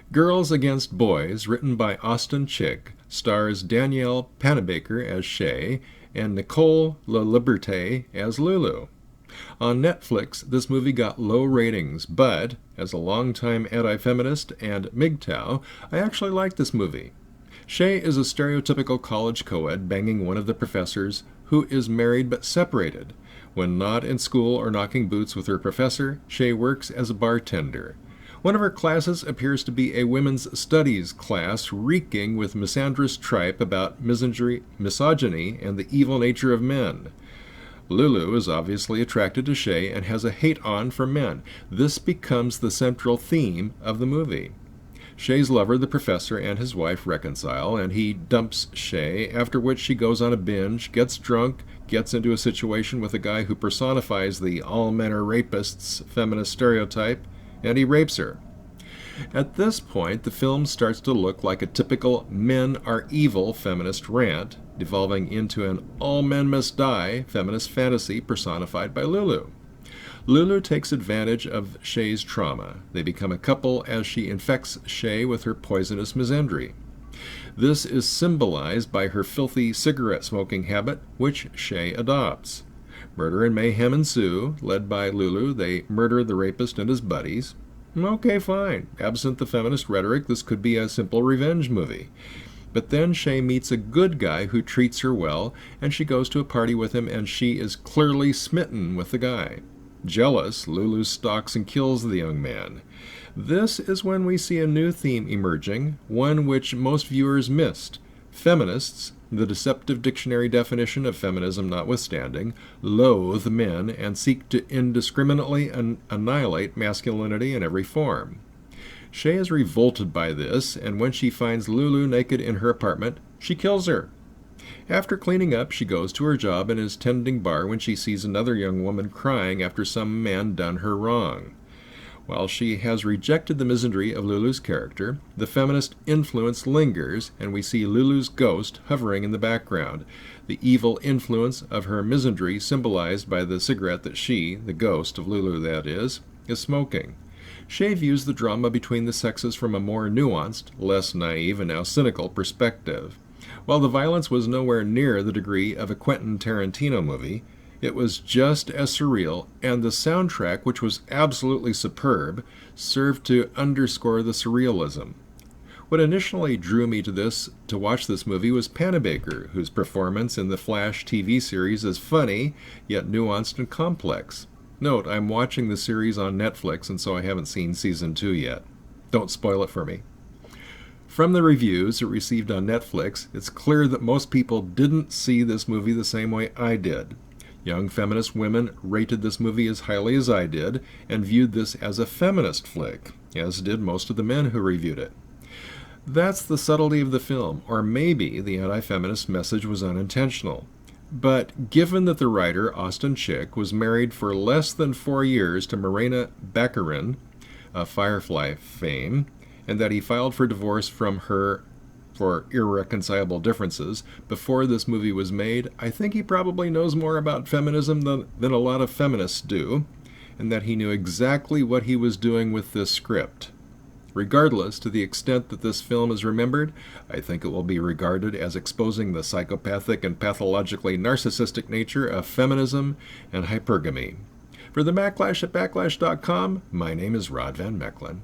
Girls Against Boys, written by Austin Chick, stars Danielle Panabaker as Shay and Nicole LaLiberte as Lulu. On Netflix, this movie got low ratings, but as a longtime anti-feminist and MGTOW, I actually like this movie. Shay is a stereotypical college co-ed banging one of the professors who is married but separated. When not in school or knocking boots with her professor, Shay works as a bartender. One of her classes appears to be a women's studies class reeking with misandrous tripe about misogyny and the evil nature of men. Lulu is obviously attracted to Shay and has a hate-on for men. This becomes the central theme of the movie. Shay's lover, the professor, and his wife reconcile, and he dumps Shay, after which she goes on a binge, gets drunk, gets into a situation with a guy who personifies the all men are rapists feminist stereotype, and he rapes her. At this point, the film starts to look like a typical men are evil feminist rant, devolving into an all men must die feminist fantasy personified by Lulu. Lulu takes advantage of Shay's trauma. They become a couple as she infects Shay with her poisonous misandry. This is symbolized by her filthy cigarette smoking habit, which Shay adopts. Murder and mayhem ensue. Led by Lulu, they murder the rapist and his buddies. Okay, fine. Absent the feminist rhetoric, this could be a simple revenge movie. But then Shay meets a good guy who treats her well, and she goes to a party with him, and she is clearly smitten with the guy. Jealous, Lulu stalks and kills the young man. This is when we see a new theme emerging, one which most viewers missed. Feminists, the deceptive dictionary definition of feminism notwithstanding, loathe men and seek to indiscriminately annihilate masculinity in every form. Shay is revolted by this, and when she finds Lulu naked in her apartment, she kills her. After cleaning up, she goes to her job and is tending bar when she sees another young woman crying after some man done her wrong. While she has rejected the misandry of Lulu's character, the feminist influence lingers, and we see Lulu's ghost hovering in the background, the evil influence of her misandry symbolized by the cigarette that she, the ghost of Lulu that is smoking. Shay views the drama between the sexes from a more nuanced, less naive, and now cynical perspective. While the violence was nowhere near the degree of a Quentin Tarantino movie, it was just as surreal, and the soundtrack, which was absolutely superb, served to underscore the surrealism. What initially drew me to watch this movie was Panabaker, whose performance in the Flash TV series is funny, yet nuanced and complex. Note, I'm watching the series on Netflix, and so I haven't seen Season 2 yet. Don't spoil it for me. From the reviews it received on Netflix, it's clear that most people didn't see this movie the same way I did. Young feminist women rated this movie as highly as I did, and viewed this as a feminist flick, as did most of the men who reviewed it. That's the subtlety of the film, or maybe the anti-feminist message was unintentional. But given that the writer, Austin Chick, was married for less than 4 years to Morena Baccarin, of Firefly fame, and that he filed for divorce from her for irreconcilable differences before this movie was made, I think he probably knows more about feminism than a lot of feminists do, and that he knew exactly what he was doing with this script. Regardless, to the extent that this film is remembered, I think it will be regarded as exposing the psychopathic and pathologically narcissistic nature of feminism and hypergamy. For the Backlash at Backlash.com, my name is Rod Van Mecklin.